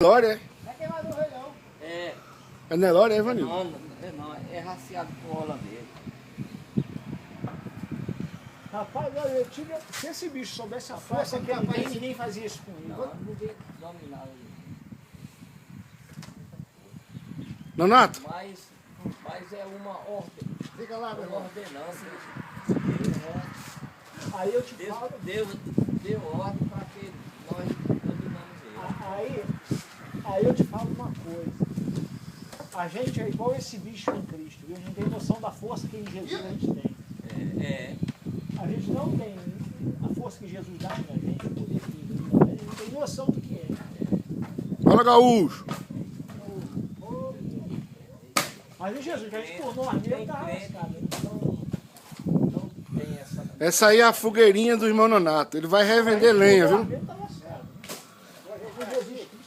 Nelore, é? Não é queimador rei, não. É Nelore, é, Ivanildo? Não, é raciado com holandês. Rapaz, olha, eu tive... se esse bicho soubesse a força que ele tem, ninguém fazia isso com ele. Não, ninguém dominava ele. Nonato, Mas é uma ordem. Fica lá, meu Uma irmão. ordenança de Deus, né? Aí eu te Deus, falo... Deus deu ordem para que nós dominamos ele. Aí eu te falo uma coisa. A gente é igual esse bicho em Cristo, viu? A gente tem noção da força que em Jesus a gente tem. A gente não tem a força que Jesus dá pra gente, o poder que ele dá. A gente não tem noção do que é. fala, Gaúcho. Mas em Jesus, que a gente por nós mesmo tá arrascado. Não tem essa. Essa aí é a fogueirinha do irmão Nonato. Ele vai revender lenha, viu? Tá lascado. Jesus Cristo.